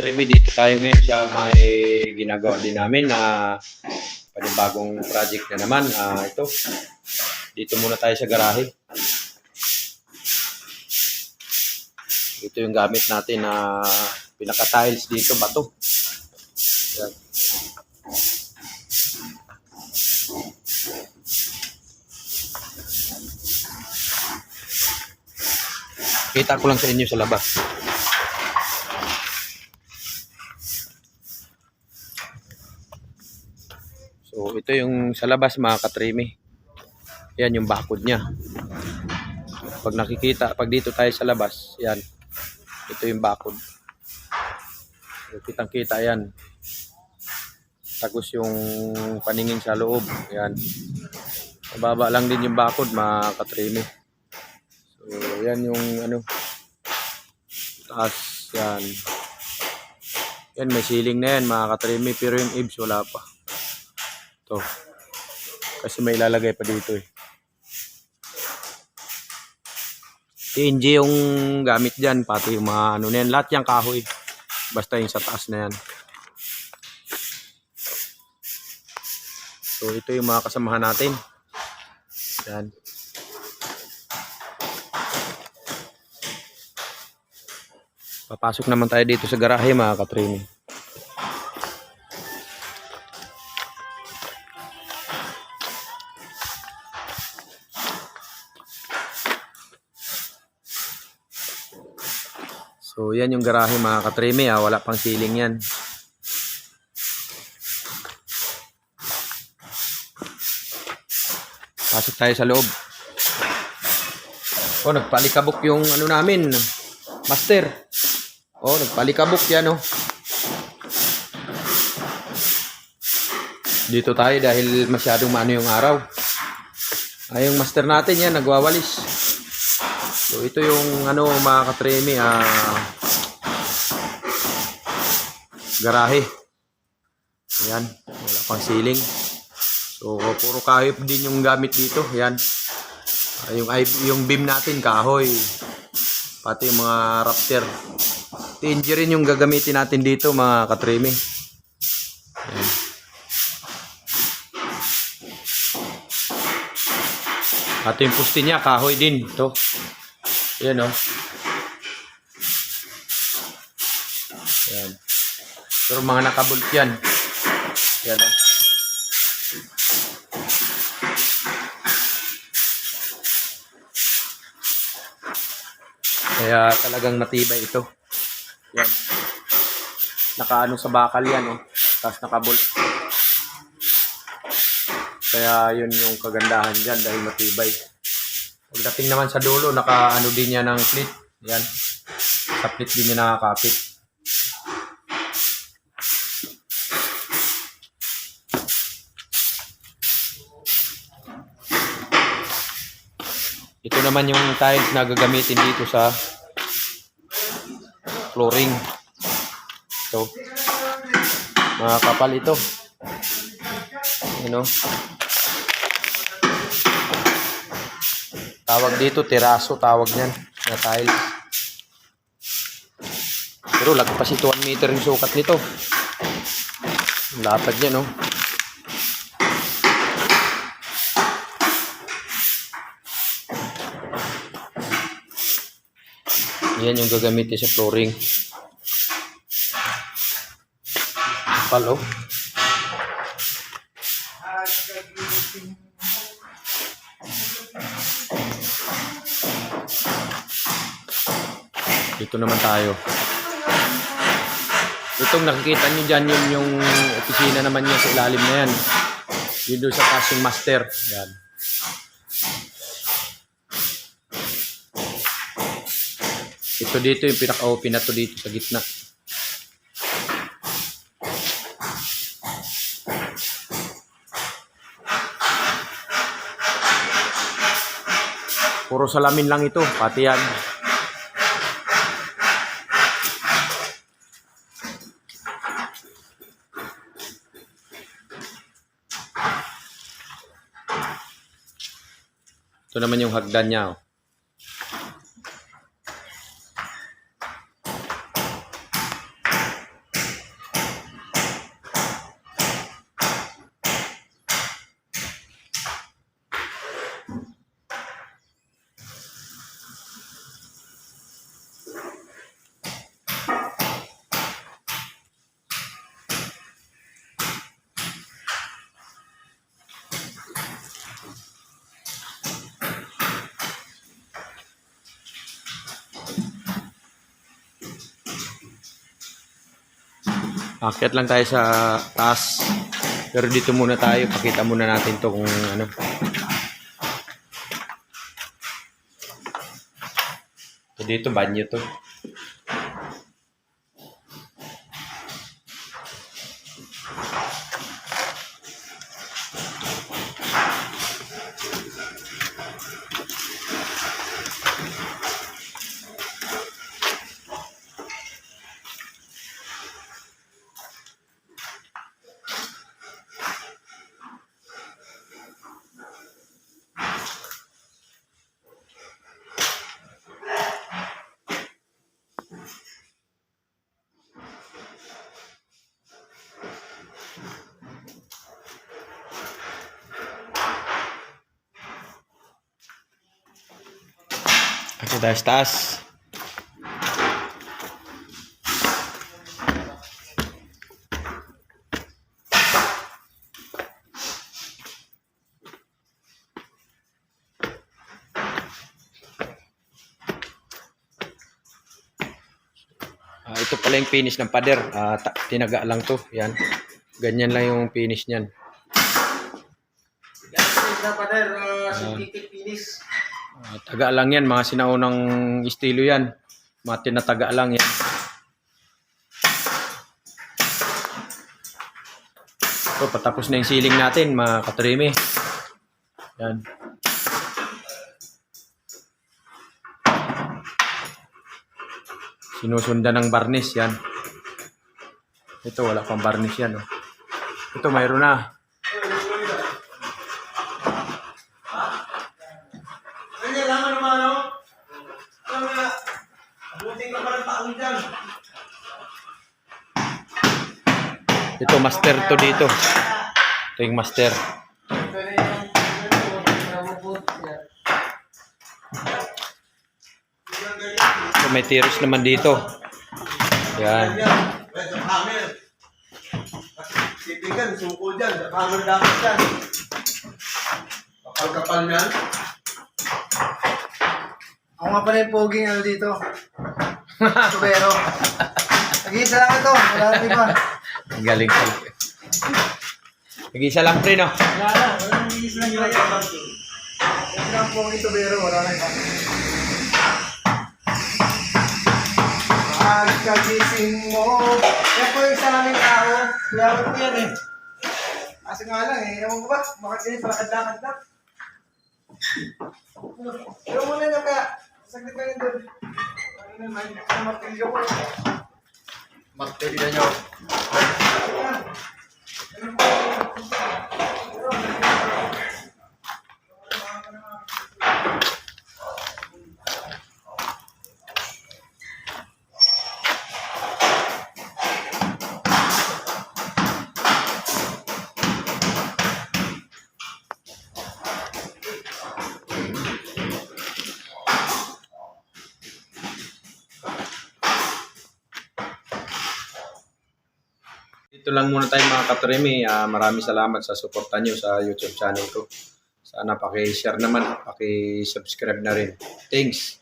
Katrimi, dito tayo ngayon sa may ginagawa din namin na panibagong project na naman. Ito, dito muna tayo sa garahe. Ito yung gamit natin na pinaka-tiles dito, bato. Yan. Kita ko lang sa inyo sa labas. So, ito yung sa labas mga katrimi. Yan yung bakod niya. Pag nakikita, pag dito tayo sa labas, yan. Ito yung bakod. So, kitang-kita yan. Tagos yung paningin sa loob. Yan. Mababa lang din yung bakod mga katrimi. So, yan yung ano. Taas, yan. Yan, may ceiling na yan mga katrimi. Pero yung eaves wala pa. Ito. Kasi may ilalagay pa dito eh. TNG yung gamit dyan. Pati yung mga ano na yan. Lahat yung kahoy. Basta yung sa taas na yan. So ito yung mga kasamahan natin. Yan. Papasok naman tayo dito sa garahe mga katrimi. So yan yung garahe mga katrimi, wala pang ceiling yan. Pasok tayo sa loob. Oh, nagpalikabok yung ano namin, master. Oh, nagpalikabok yan oh. Dito tayo dahil masyadong maano yung araw. Ay, yung master natin yan, nagwawalis. So ito yung ano mga katremi, garahe. Ayan, wala pang ceiling. So puro kahoy din yung gamit dito. Ayan. Yung beam natin kahoy. Pati yung mga rafter. TNG rin yung gagamitin natin dito mga katremi. Ayan. Pati yung puste niya kahoy din. Ito. Ayan o. Ayan. Pero mga nakabult yan. Ayan o. Kaya talagang matibay ito. Ayan. Nakaano sa bakal yan o. Tapos nakabult. Kaya yun yung kagandahan dyan dahil matibay. Pagdating naman sa dulo, naka-ano din yan ng plate. Yan. Sa plate din yan nakakapit. Ito naman yung tiles na gagamitin dito sa flooring. Ito. Mga kapal ito. You know? Tawag dito, teraso tawag niyan na tiles. Pero lagpas ito 1 meter yung sukat nito. Lapad niya, no? Yan yung gagamitin sa flooring. Kapal, oh. Dito naman tayo. Itong nakikita nyo dyan, yung opisina naman niya sa ilalim na yan. Yun doon sa casting master. Yan. Ito dito yung pinaka-open na to dito sa gitna. Puro salamin lang ito, pati yan. Ito naman yung hagdan niya. Oh. Akyat lang tayo sa taas. Pero dito muna tayo. Pakita muna natin to kung ano. So, dito banyo to. Ito tayo sa taas. Ito pala yung finish ng pader. Tinaga lang to. Yan. Ganyan lang yung finish niyan. Finish na pader, synthetic finish. Taga lang yan. Mga sinaunang estilo yan. Mga tinataga lang yan. So, patapos na yung ceiling natin, mga katrimi. Yan. Sinusundan ng varnish yan. Ito wala pang varnish yan. Oh. Ito mayroon na. Ganyan lang naman, no? Abutin ka pa ng taon dyan. Ito master to dito. Ito yung master. So, may tiris naman dito. Yan. Hammer. Sipigan, suko dyan. Hammer dapat dyan. Kapal-kapal yan. Ako nga pala yung poging ano dito. Tubero. Nag-iisa lang ito. Wala na iba. Ang galing pala. Nag-isa lang pre, no? Wala na. Wala nang nag-iisa lang yun. Ito lang poging tubero. Wala na iba. Pagkagising mo. Yan po yung isa naming tao. Lawat ko yan eh. Kasi nga lang eh. Ewan ko ba? Bakit ganyan? Palakad-lakad lang. Pero muna nyo kaya. Saglit lang yun doon. Ano naman? Martilyo ko. Martilyo nyo. Dito lang muna tayo mga katrimi. Maraming salamat sa suporta nyo sa YouTube channel ko. Sana paki-share naman, paki-subscribe na rin. Thanks!